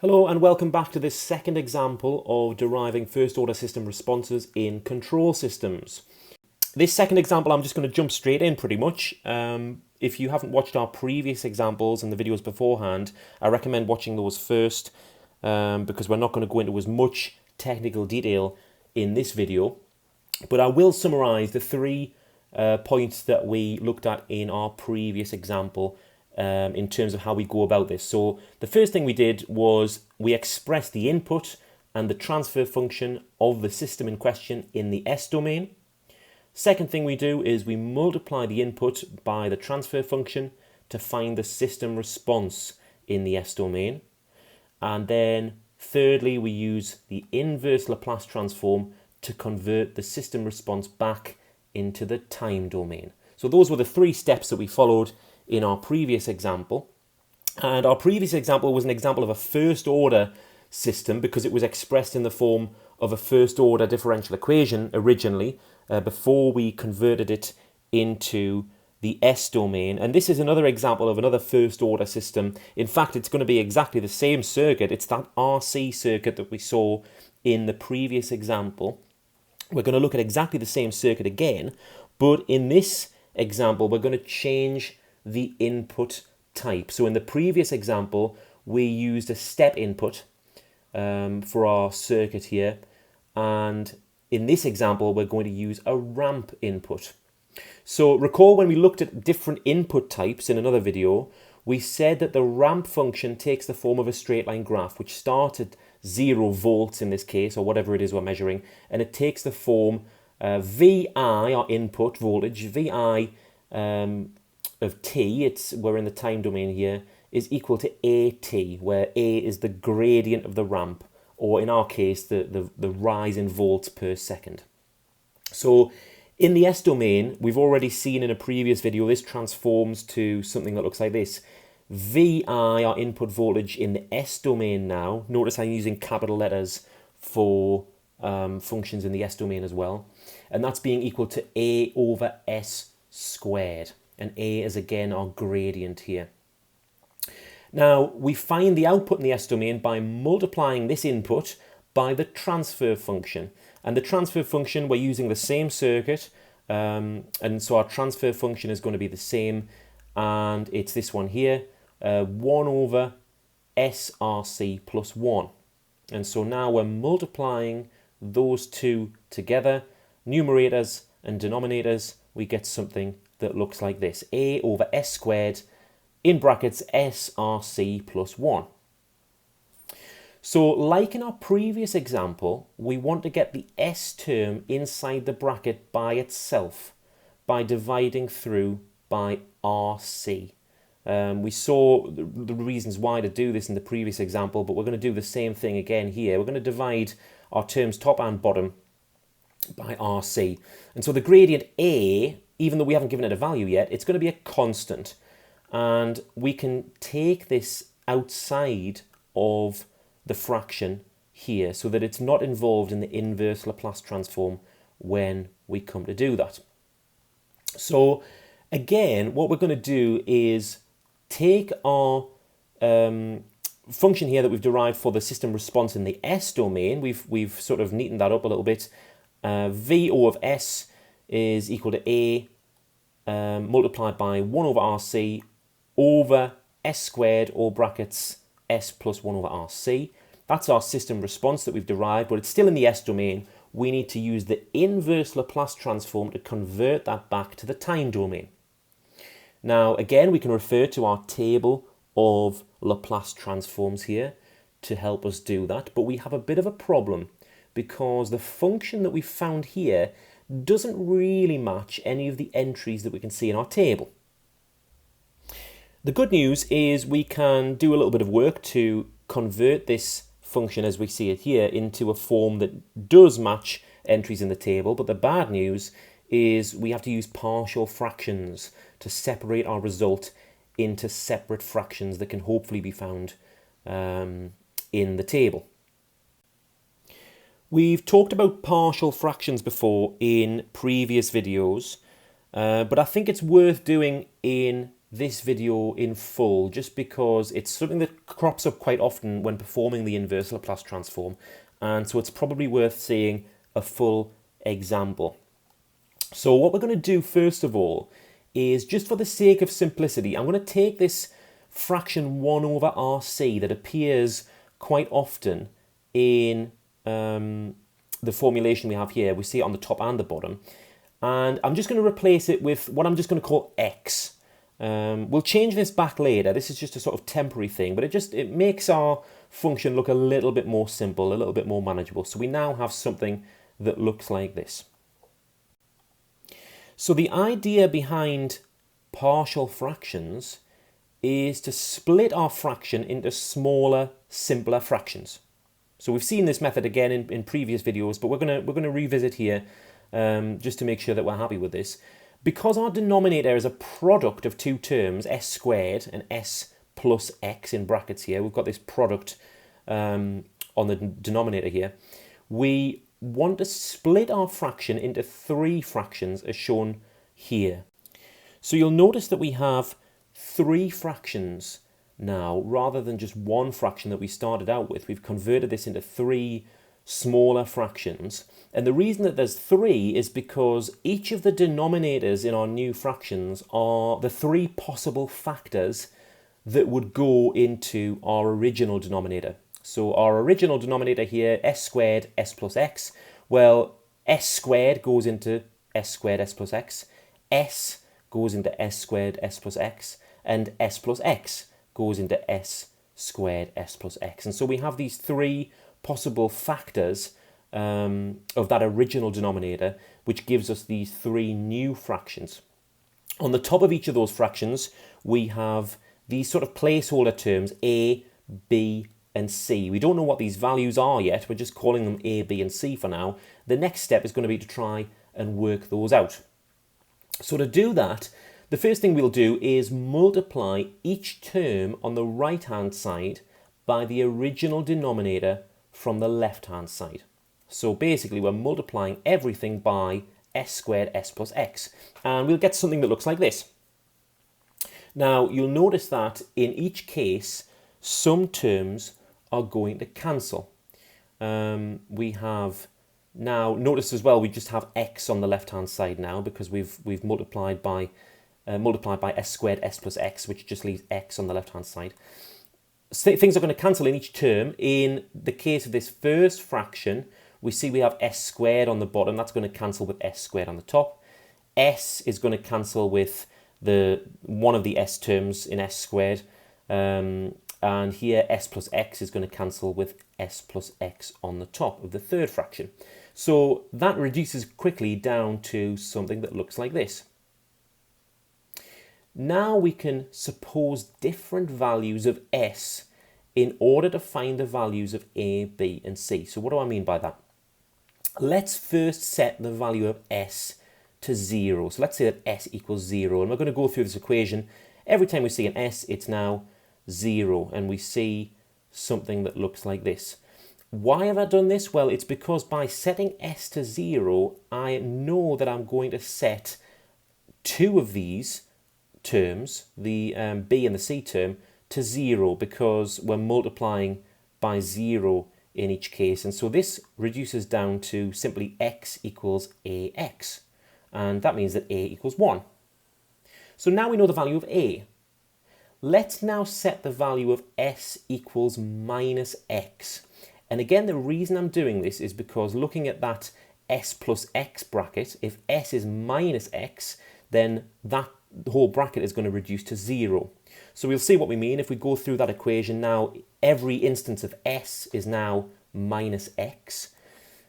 Hello and welcome back to this second example of deriving first order system responses in control systems. This second example I'm just going to jump straight in pretty much. If you haven't watched our previous examples and the videos beforehand, I recommend watching those first because we're not going to go into as much technical detail in this video. But I will summarise the three points that we looked at in our previous example in terms of how we go about this. So the first thing we did was we expressed the input and the transfer function of the system in question in the S domain. Second thing we do is we multiply the input by the transfer function to find the system response in the S domain. And then thirdly, we use the inverse Laplace transform to convert the system response back into the time domain. So those were the three steps that we followed in our previous example. And our previous example was an example of a first order system because it was expressed in the form of a first order differential equation originally before we converted it into the S domain. And this is another example of another first order system. In fact, it's going to be exactly the same circuit. It's that RC circuit that we saw in the previous example. We're going to look at exactly the same circuit again, but in this example, we're going to change the input type. So in the previous example, we used a step input for our circuit here. And in this example, we're going to use a ramp input. So recall when we looked at different input types in another video, we said that the ramp function takes the form of a straight line graph, which starts at 0 volts in this case, or whatever it is we're measuring, and it takes the form Vi, our input voltage, Vi of t, we're in the time domain here, is equal to AT, where A is the gradient of the ramp, or in our case, the rise in volts per second. So in the S domain, we've already seen in a previous video, this transforms to something that looks like this. Vi, our input voltage in the S domain now, notice I'm using capital letters for functions in the S domain as well, and that's being equal to A over S squared. And A is again our gradient here. Now we find the output in the S domain by multiplying this input by the transfer function. And the transfer function, we're using the same circuit, and so our transfer function is going to be the same, and it's this one here, 1 over SRC plus 1. And so now we're multiplying those two together, numerators and denominators, we get something that looks like this, A over S squared in brackets SRC plus 1. So like in our previous example, we want to get the S term inside the bracket by itself by dividing through by RC. We saw the reasons why to do this in the previous example, but we're going to do the same thing again here. We're going to divide our terms top and bottom by RC. And so the gradient A, even though we haven't given it a value yet, it's going to be a constant. And we can take this outside of the fraction here so that it's not involved in the inverse Laplace transform when we come to do that. So again, what we're going to do is take our function here that we've derived for the system response in the S domain. We've sort of neatened that up a little bit. VO of S is equal to A multiplied by 1 over RC over S squared, or brackets S plus 1 over RC. That's our system response that we've derived, but it's still in the S domain. We need to use the inverse Laplace transform to convert that back to the time domain. Now, again, we can refer to our table of Laplace transforms here to help us do that, but we have a bit of a problem because the function that we found here doesn't really match any of the entries that we can see in our table. The good news is we can do a little bit of work to convert this function as we see it here into a form that does match entries in the table, but the bad news is we have to use partial fractions to separate our result into separate fractions that can hopefully be found in the table. We've talked about partial fractions before in previous videos, but I think it's worth doing in this video in full just because it's something that crops up quite often when performing the inverse Laplace transform, and so it's probably worth seeing a full example. So what we're going to do first of all is, just for the sake of simplicity, I'm going to take this fraction 1 over RC that appears quite often in the formulation we have here. We see it on the top and the bottom, and I'm just going to replace it with what I'm just going to call x. We'll change this back later. This is just a sort of temporary thing, but it makes our function look a little bit more simple, a little bit more manageable. So we now have something that looks like this. So the idea behind partial fractions is to split our fraction into smaller, simpler fractions. So we've seen this method again in previous videos, but we're gonna revisit here just to make sure that we're happy with this. Because our denominator is a product of two terms, s squared and s plus x in brackets here, we've got this product on the denominator here, we want to split our fraction into 3 fractions as shown here. So you'll notice that we have 3 fractions now, rather than just 1 fraction that we started out with. We've converted this into 3 smaller fractions, and the reason that there's 3 is because each of the denominators in our new fractions are the 3 possible factors that would go into our original denominator. So our original denominator here, s squared s plus x, well, s squared goes into s squared s plus x, s goes into s squared s plus x, and s plus x goes into s squared s plus x. And so we have these 3 possible factors of that original denominator, which gives us these 3 new fractions. On the top of each of those fractions, we have these sort of placeholder terms, a, b, and c. We don't know what these values are yet. We're just calling them a, b, and c for now. The next step is going to be to try and work those out. So to do that, the first thing we'll do is multiply each term on the right-hand side by the original denominator from the left-hand side. So basically we're multiplying everything by s squared s plus x, and we'll get something that looks like this. Now you'll notice that in each case some terms are going to cancel. We have now, notice as well, we just have x on the left-hand side now because we've multiplied by s squared s plus x, which just leaves x on the left-hand side. So things are going to cancel in each term. In the case of this first fraction, we see we have s squared on the bottom. That's going to cancel with s squared on the top. S is going to cancel with one of the s terms in s squared. And here s plus x is going to cancel with s plus x on the top of the third fraction. So that reduces quickly down to something that looks like this. Now we can suppose different values of s in order to find the values of a, b, and c. So what do I mean by that? Let's first set the value of s to 0. So let's say that s equals 0, and we're going to go through this equation. Every time we see an s, it's now 0, and we see something that looks like this. Why have I done this? Well, it's because by setting s to 0, I know that I'm going to set 2 of these terms, the b and the c term, to 0 because we're multiplying by 0 in each case. And so this reduces down to simply x equals ax. And that means that a equals 1. So now we know the value of a. Let's now set the value of s equals minus x. And again, the reason I'm doing this is because looking at that s plus x bracket, if s is minus x, then that whole bracket is going to reduce to 0. So we'll see what we mean if we go through that equation now. Every instance of s is now minus x.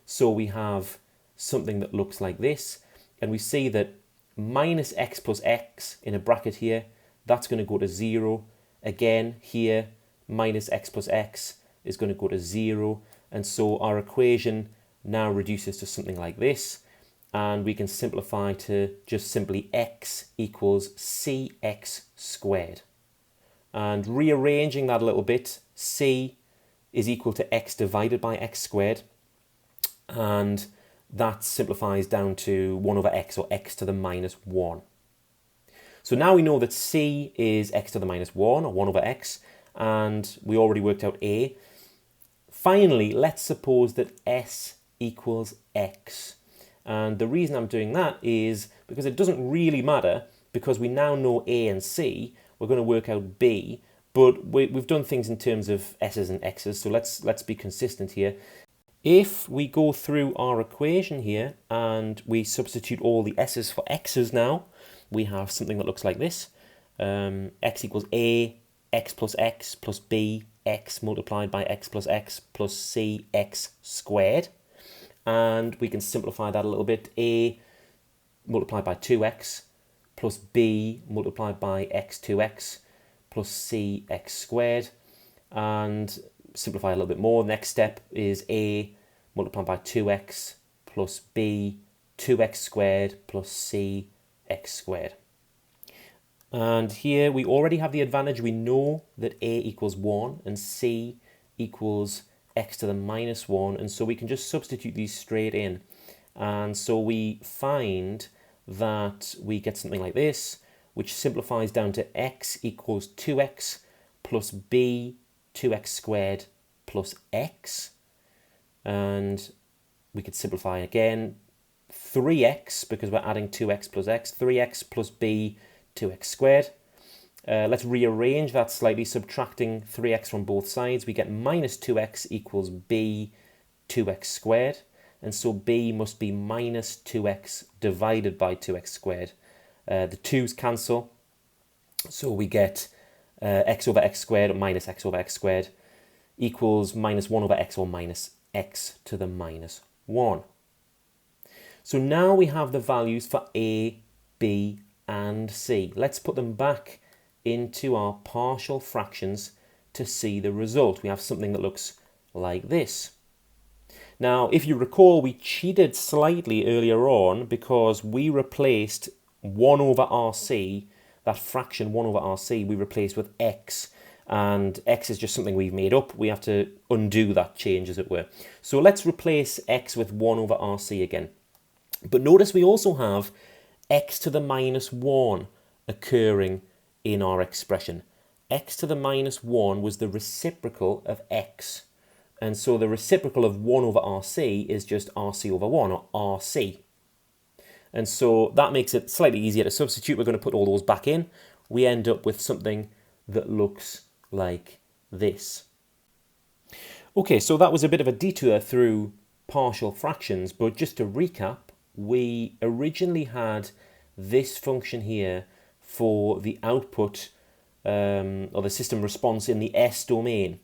So we have something that looks like this. And we see that minus x plus x in a bracket here, that's going to go to 0. Again, here, minus x plus x is going to go to 0. And so our equation now reduces to something like this. And we can simplify to just simply x equals cx squared. And rearranging that a little bit, c is equal to x divided by x squared. And that simplifies down to 1 over x, or x to the minus 1. So now we know that c is x to the minus 1, or 1 over x, and we already worked out a. Finally, let's suppose that s equals x. And the reason I'm doing that is because it doesn't really matter, because we now know a and c, we're going to work out b, but we've done things in terms of s's and x's, so let's be consistent here. If we go through our equation here and we substitute all the s's for x's now, we have something that looks like this. X equals a, x plus b, x multiplied by x plus c, x squared. And we can simplify that a little bit. A multiplied by 2x plus b multiplied by x2x plus c x squared. And simplify a little bit more. Next step is a multiplied by 2x plus b 2x squared plus c x squared. And here we already have the advantage. We know that a equals 1 and c equals x to the minus 1, and so we can just substitute these straight in. And so we find that we get something like this, which simplifies down to x equals 2x plus b 2x squared plus x. And we could simplify again, 3x, because we're adding 2x plus x, 3x plus b 2x squared. Let's rearrange that slightly, subtracting 3x from both sides. We get minus 2x equals b 2x squared. And so b must be minus 2x divided by 2x squared. The 2's cancel. So we get x over x squared minus x over x squared equals minus 1 over x, or minus x to the minus 1. So now we have the values for a, b, and c. Let's put them back into our partial fractions to see the result. We have something that looks like this. Now, if you recall, we cheated slightly earlier on because we replaced 1 over rc, that fraction 1 over rc, we replaced with x. And x is just something we've made up. We have to undo that change, as it were. So let's replace x with 1 over rc again. But notice we also have x to the minus 1 occurring in our expression. X to the minus 1 was the reciprocal of x. And so the reciprocal of 1 over rc is just rc over 1, or rc. And so that makes it slightly easier to substitute. We're going to put all those back in. We end up with something that looks like this. Okay, so that was a bit of a detour through partial fractions, but just to recap, we originally had this function here for the output or the system response in the S domain,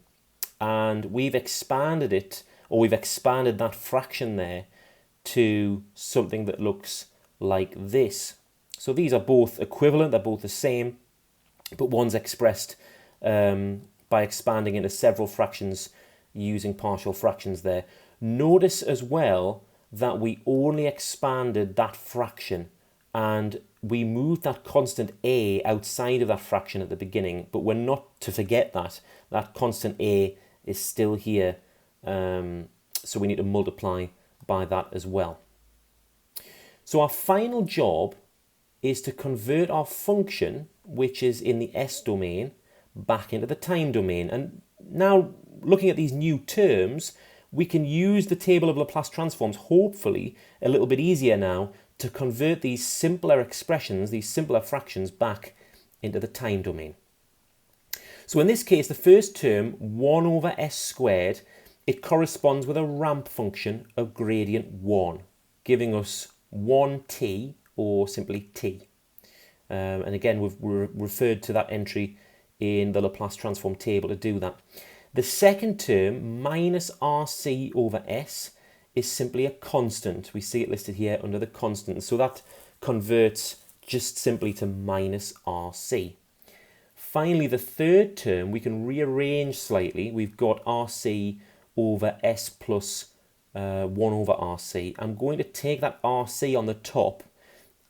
and we've expanded it, or we've expanded that fraction there to something that looks like this. So these are both equivalent, they're both the same, but one's expressed by expanding into several fractions using partial fractions there. Notice as well that we only expanded that fraction, and we moved that constant a outside of that fraction at the beginning, but we're not to forget that constant a is still here, so we need to multiply by that as well. So our final job is to convert our function, which is in the S domain, back into the time domain. And now, looking at these new terms, we can use the table of Laplace transforms, hopefully a little bit easier now, to convert these simpler expressions, these simpler fractions, back into the time domain. So in this case, the first term, 1 over s squared, it corresponds with a ramp function of gradient 1, giving us 1t, or simply t. And again, we've referred to that entry in the Laplace transform table to do that. The second term, minus rc over s, is simply a constant. We see it listed here under the constant. So that converts just simply to minus rc. Finally, the third term, we can rearrange slightly. We've got rc over s plus 1 over rc. I'm going to take that rc on the top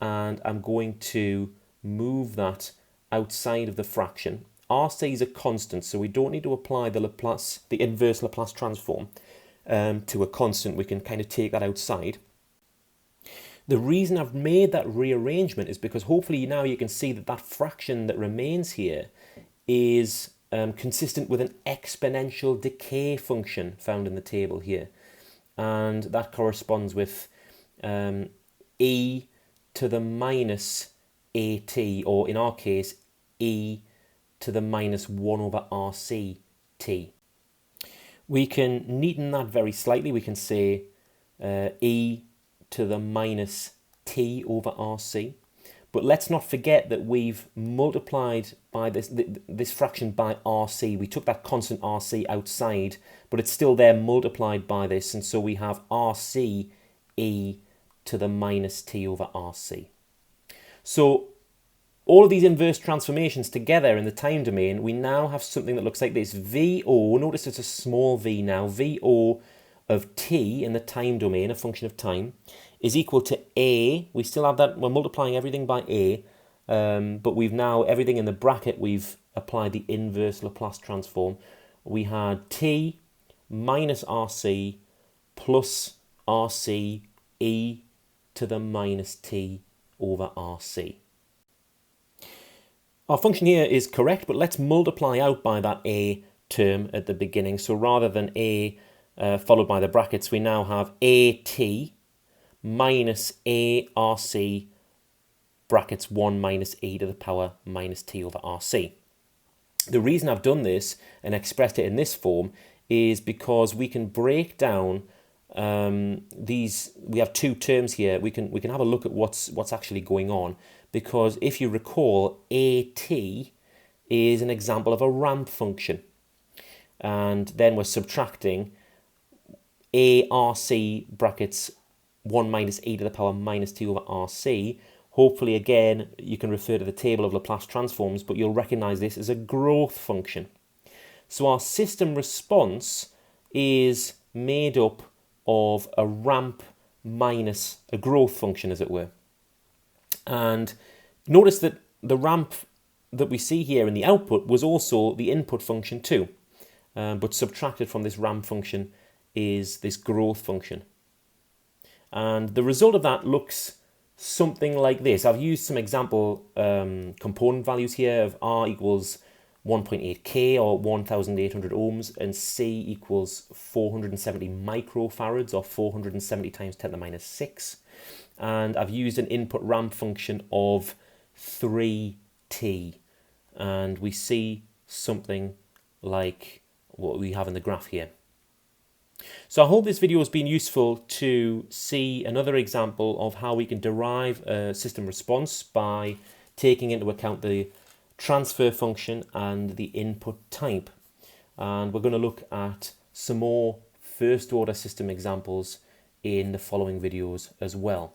and I'm going to move that outside of the fraction. rc is a constant, so we don't need to apply the inverse Laplace transform to a constant. We can kind of take that outside. The reason I've made that rearrangement is because hopefully now you can see that that fraction that remains here is consistent with an exponential decay function found in the table here. And that corresponds with e to the minus at, or in our case, e to the minus 1 over rc t. We can neaten that very slightly. We can say e to the minus t over rc. But let's not forget that we've multiplied by this fraction by rc. We took that constant rc outside, but it's still there multiplied by this, and so we have rc e to the minus t over rc. So all of these inverse transformations together in the time domain, we now have something that looks like this. VO, notice it's a small v now, VO of t in the time domain, a function of time, is equal to a. We still have that, we're multiplying everything by a, but we've now, everything in the bracket, we've applied the inverse Laplace transform. We had t minus rc plus rc e to the minus t over rc. Our function here is correct, but let's multiply out by that a term at the beginning. So rather than a followed by the brackets, we now have at minus arc brackets 1 minus e to the power minus t over rc. The reason I've done this and expressed it in this form is because we can break down these. We have two terms here. We can have a look at what's actually going on, because if you recall, at is an example of a ramp function, and then we're subtracting arc brackets 1 minus e to the power minus t over rc. Hopefully, again, you can refer to the table of Laplace transforms, but you'll recognize this as a growth function. So our system response is made up of a ramp minus a growth function, as it were. And notice that the ramp that we see here in the output was also the input function too, but subtracted from this ramp function is this growth function. And the result of that looks something like this. I've used some example component values here of R equals 1.8k or 1800 ohms, and C equals 470 microfarads or 470 times 10 to the minus 6. And I've used an input ramp function of 3t, and we see something like what we have in the graph here. So I hope this video has been useful to see another example of how we can derive a system response by taking into account the transfer function and the input type. And we're going to look at some more first order system examples in the following videos as well.